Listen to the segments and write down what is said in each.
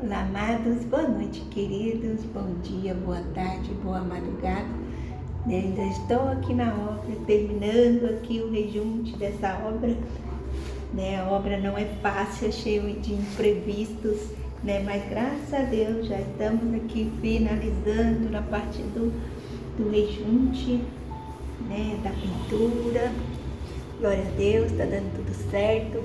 Olá, amados, boa noite, queridos, bom dia, boa tarde, boa madrugada. Ainda estou aqui na obra, terminando aqui o rejunte dessa obra. A obra não é fácil, é cheio de imprevistos, mas graças a Deus já estamos aqui finalizando na parte do rejunte, da pintura. Glória a Deus, está dando tudo certo.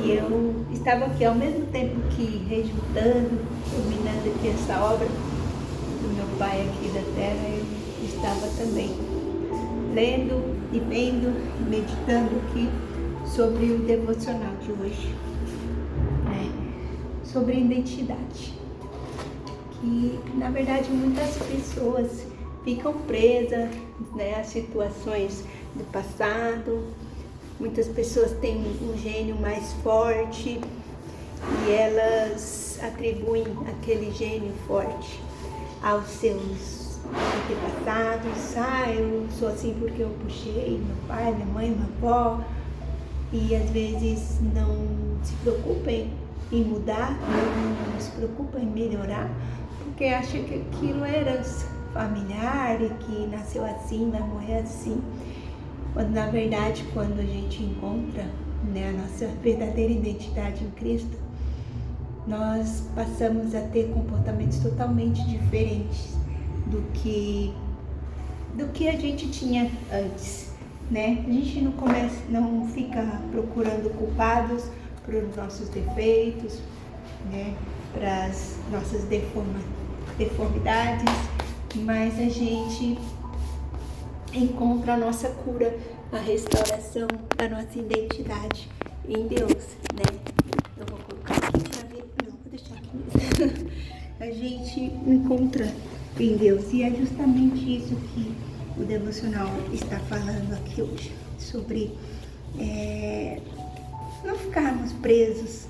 E eu estava aqui ao mesmo tempo que rejuntando, terminando aqui essa obra do meu pai aqui da terra, ele estava também lendo e vendo e meditando aqui sobre o devocional de hoje, sobre identidade. Que na verdade muitas pessoas ficam presas a situações do passado. Muitas pessoas têm um gênio mais forte e elas atribuem aquele gênio forte aos seus antepassados. Eu sou assim porque eu puxei meu pai, minha mãe, minha avó. E às vezes não se preocupem em mudar, não se preocupem em melhorar, porque acham que aquilo é herança familiar e que nasceu assim, vai morrer assim. Quando na verdade, quando a gente encontra a nossa verdadeira identidade em Cristo, nós passamos a ter comportamentos totalmente diferentes do que a gente tinha antes, A gente não fica procurando culpados para os nossos defeitos, para as nossas deformidades, mas a gente encontra a nossa cura, a restauração da nossa identidade em Deus, Eu vou colocar aqui para ver, não, vou deixar aqui mesmo. A gente encontra em Deus e é justamente isso que o devocional está falando aqui hoje, sobre não ficarmos presos,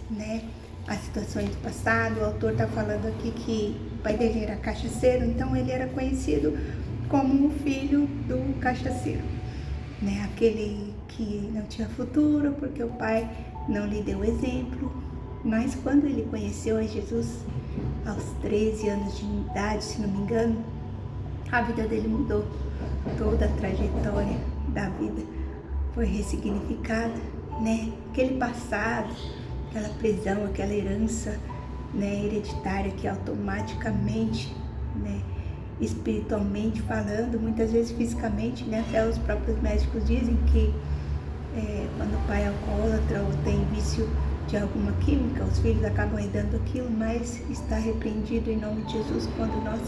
a situações do passado. O autor está falando aqui que o pai dele era cachaceiro, então ele era conhecido como o filho do cachaceiro, aquele que não tinha futuro porque o pai não lhe deu exemplo. Mas quando ele conheceu a Jesus aos 13 anos de idade, se não me engano, a vida dele mudou, toda a trajetória da vida foi ressignificada, Aquele passado, aquela prisão, aquela herança, hereditária que automaticamente, espiritualmente falando, muitas vezes fisicamente, até os próprios médicos dizem que quando o pai é alcoólatra ou tem vício de alguma química, os filhos acabam herdando aquilo, mas está repreendido em nome de Jesus quando nós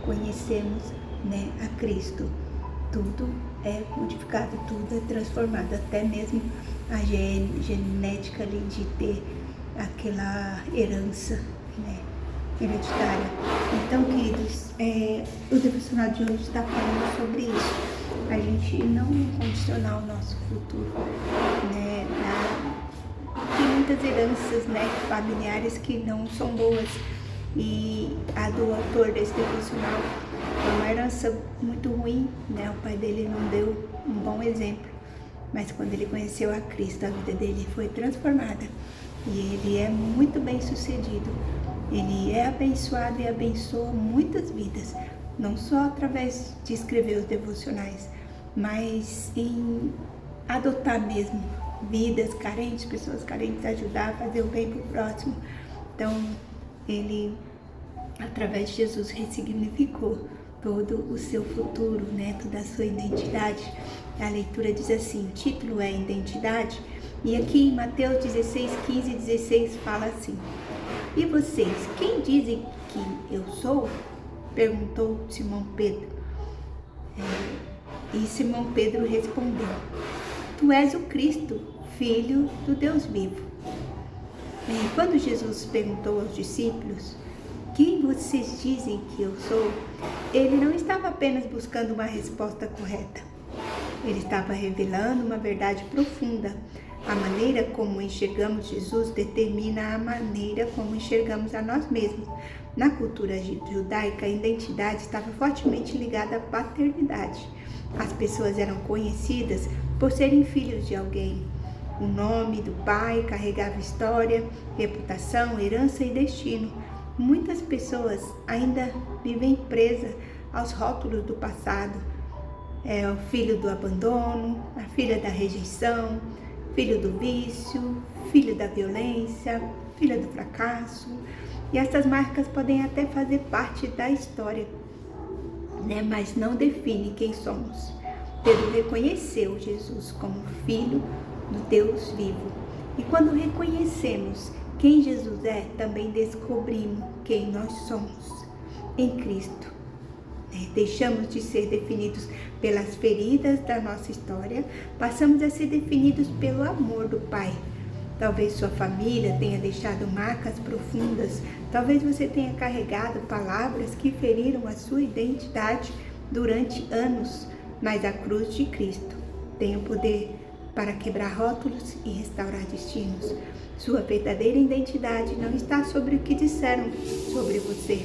conhecemos a Cristo. Tudo é modificado, tudo é transformado, até mesmo a genética ali de ter aquela herança, hereditária. Então, queridos, o devocional de hoje está falando sobre isso. A gente não condicionar o nosso futuro, Tem muitas heranças, familiares que não são boas. E a do autor desse devocional é uma herança muito ruim, O pai dele não deu um bom exemplo. Mas quando ele conheceu a Cristo, a vida dele foi transformada. E ele é muito bem sucedido. Ele é abençoado e abençoa muitas vidas, não só através de escrever os devocionais, mas em adotar mesmo vidas carentes, pessoas carentes, ajudar a fazer o bem para o próximo. Então, ele, através de Jesus, ressignificou todo o seu futuro, toda a sua identidade. A leitura diz assim, o título é Identidade, e aqui em Mateus 16, 15 e 16 fala assim: E vocês, quem dizem que eu sou? Perguntou Simão Pedro. E Simão Pedro respondeu: Tu és o Cristo, Filho do Deus vivo. E quando Jesus perguntou aos discípulos: Quem vocês dizem que eu sou? Ele não estava apenas buscando uma resposta correta. Ele estava revelando uma verdade profunda. A maneira como enxergamos Jesus determina a maneira como enxergamos a nós mesmos. Na cultura judaica, a identidade estava fortemente ligada à paternidade. As pessoas eram conhecidas por serem filhos de alguém. O nome do pai carregava história, reputação, herança e destino. Muitas pessoas ainda vivem presas aos rótulos do passado. É o filho do abandono, a filha da rejeição, filho do vício, filho da violência, filha do fracasso. E essas marcas podem até fazer parte da história, né? Mas não define quem somos. Pedro reconheceu Jesus como filho do Deus vivo. E quando reconhecemos quem Jesus é, também descobrimos quem nós somos em Cristo. Deixamos de ser definidos pelas feridas da nossa história, passamos a ser definidos pelo amor do Pai. Talvez sua família tenha deixado marcas profundas, talvez você tenha carregado palavras que feriram a sua identidade durante anos, mas a cruz de Cristo tem o poder para quebrar rótulos e restaurar destinos. Sua verdadeira identidade não está sobre o que disseram sobre você.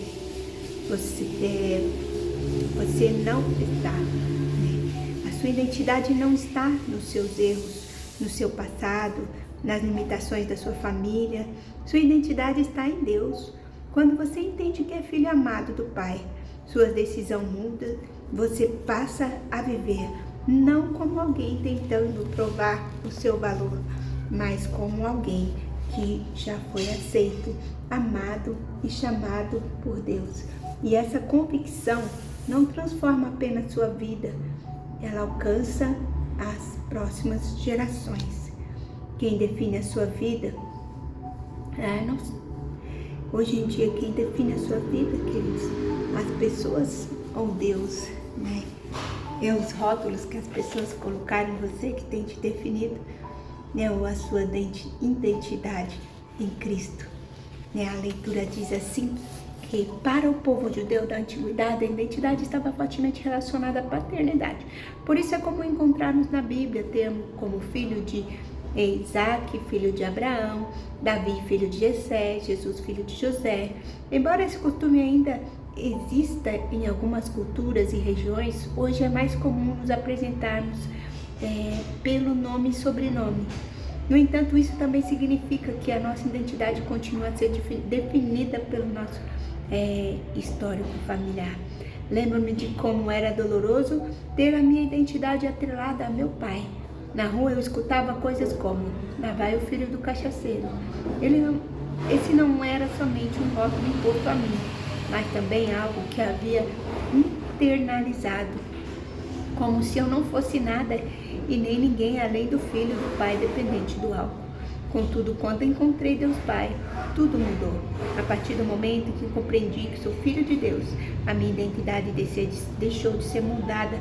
Você não está, né? A sua identidade não está nos seus erros, no seu passado, nas limitações da sua família. Sua identidade está em Deus. Quando você entende que é filho amado do Pai, sua decisão muda, você passa a viver não como alguém tentando provar o seu valor, mas como alguém que já foi aceito, amado e chamado por Deus. E essa convicção não transforma apenas sua vida, ela alcança as próximas gerações. Quem define a sua vida, hoje em dia quem define a sua vida, queridos, as pessoas ou Deus, né? É os rótulos que as pessoas colocaram em você que tem te definido, né? Ou a sua identidade em Cristo, né? A leitura diz assim, que para o povo judeu da antiguidade, a identidade estava fortemente relacionada à paternidade. Por isso é comum encontrarmos na Bíblia termos como filho de Isaac, filho de Abraão, Davi, filho de Jessé, Jesus, filho de José. Embora esse costume ainda exista em algumas culturas e regiões, hoje é mais comum nos apresentarmos pelo nome e sobrenome. No entanto, isso também significa que a nossa identidade continua a ser definida pelo nosso histórico familiar. Lembro-me de como era doloroso ter a minha identidade atrelada a meu pai. Na rua eu escutava coisas como: lá vai o filho do cachaceiro. Esse não era somente um rótulo imposto a mim, mas também algo que havia internalizado, como se eu não fosse nada e nem ninguém além do filho do pai dependente do álcool. Contudo, quando encontrei Deus Pai, tudo mudou. A partir do momento em que compreendi que sou filho de Deus, a minha identidade deixou de ser moldada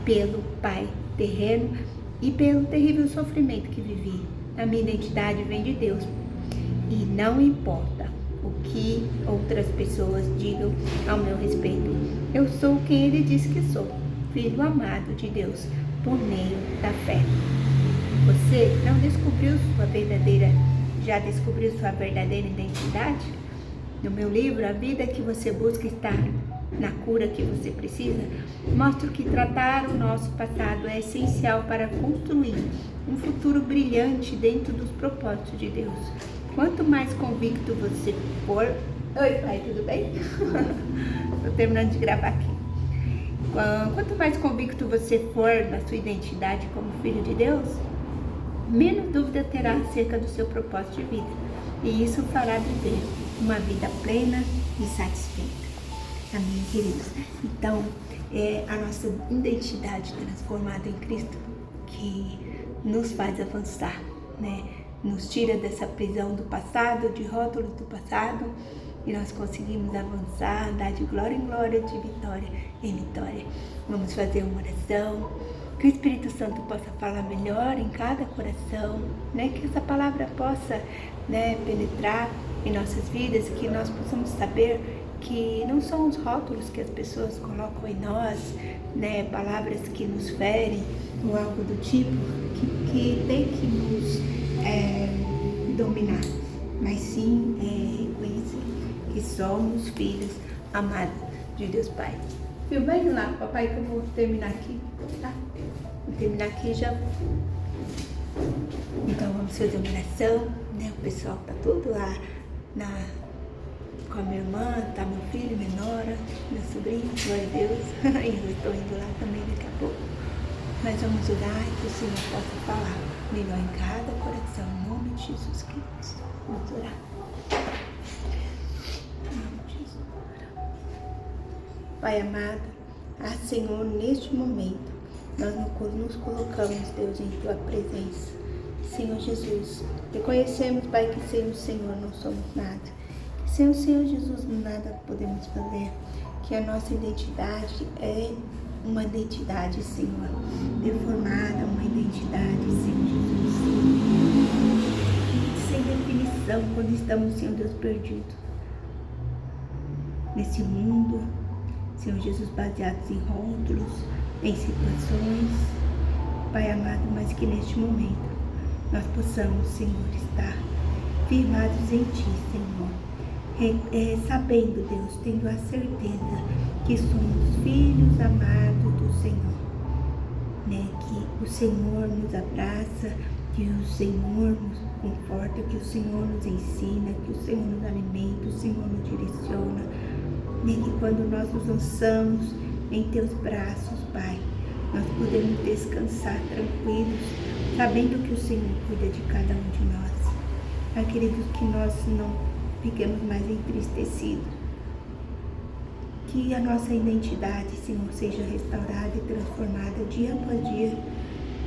pelo pai terreno e pelo terrível sofrimento que vivi. A minha identidade vem de Deus e não importa o que outras pessoas digam ao meu respeito. Eu sou quem Ele diz que sou, filho amado de Deus, por meio da fé. Você já descobriu sua verdadeira identidade? No meu livro, A Vida que Você Busca Está na Cura que Você Precisa, mostro que tratar o nosso passado é essencial para construir um futuro brilhante dentro dos propósitos de Deus. Quanto mais convicto você for... Oi, pai, tudo bem? Estou terminando de gravar aqui. Quanto mais convicto você for da sua identidade como filho de Deus, menos dúvida terá acerca do seu propósito de vida. E isso fará viver uma vida plena e satisfeita. Amém, queridos? Então, é a nossa identidade transformada em Cristo que nos faz avançar, né? Nos tira dessa prisão do passado, de rótulos do passado, e nós conseguimos avançar, andar de glória em glória, de vitória em vitória. Vamos fazer uma oração, que o Espírito Santo possa falar melhor em cada coração, né? Que essa palavra possa, né, penetrar em nossas vidas, que nós possamos saber que não são os rótulos que as pessoas colocam em nós, né, palavras que nos ferem ou algo do tipo, que tem que nos dominar, mas sim reconhecer que somos filhos amados de Deus Pai. Viu? Vem lá, papai, que eu vou terminar aqui, tá? Vou terminar aqui já. Então vamos fazer uma oração, né? O pessoal tá tudo lá com com a minha irmã, tá meu filho, minha nora, meu sobrinho, glória a Deus. Eu estou indo lá também daqui a pouco. Nós vamos orar e que o Senhor possa falar melhor em cada coração, em nome de Jesus Cristo. Vamos orar. Em nome de Jesus. Pai amado, Senhor, neste momento, nós nos colocamos, Deus, em Tua presença. Senhor Jesus, reconhecemos, Pai, que sem o Senhor não somos nada. Que sem o Senhor Jesus nada podemos fazer. Que a nossa identidade é uma identidade, Senhor, deformada, uma identidade, Senhor Jesus, sem definição, quando estamos, Senhor Deus, perdidos nesse mundo, Senhor Jesus, baseados em rótulos, em situações, Pai amado, mas que neste momento nós possamos, Senhor, estar firmados em Ti, Senhor, sabendo, Deus, tendo a certeza que somos filhos amados do Senhor, né? Que o Senhor nos abraça, que o Senhor nos conforta, que o Senhor nos ensina, que o Senhor nos alimenta, o Senhor nos direciona, né? Que quando nós nos lançamos em Teus braços, Pai, nós podemos descansar tranquilos, sabendo que o Senhor cuida de cada um de nós. Pai querido, que nós não fiquemos mais entristecidos, que a nossa identidade, Senhor, seja restaurada e transformada dia após dia,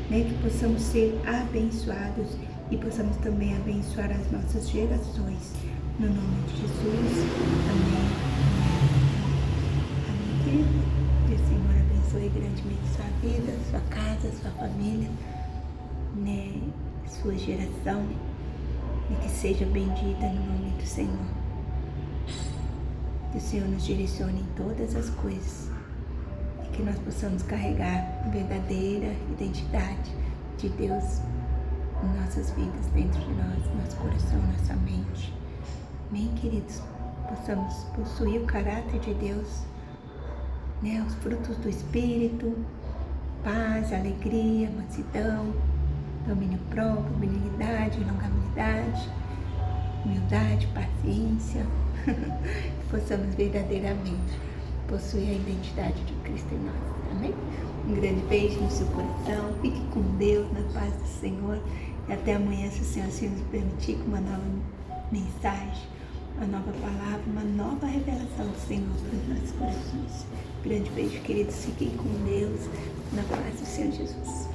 né? Que possamos ser abençoados e possamos também abençoar as nossas gerações. No nome de Jesus, amém. Amém, querido. Que o Senhor abençoe grandemente sua vida, sua casa, sua família, né? Sua geração, e que seja bendita no nome do Senhor. Que o Senhor nos direcione em todas as coisas e que nós possamos carregar a verdadeira identidade de Deus em nossas vidas, dentro de nós, nosso coração, nossa mente. Amém, queridos? Possamos possuir o caráter de Deus, né? Os frutos do Espírito, paz, alegria, mansidão, domínio próprio, benignidade, longanimidade, humildade, paciência. Que possamos verdadeiramente possuir a identidade de Cristo em nós. Amém? Um grande beijo no seu coração. Fique com Deus, na paz do Senhor. E até amanhã, se o Senhor assim nos permitir, com uma nova mensagem, uma nova palavra, uma nova revelação do Senhor para os nossos corações. Grande beijo, queridos. Fiquem com Deus, na paz do Senhor Jesus.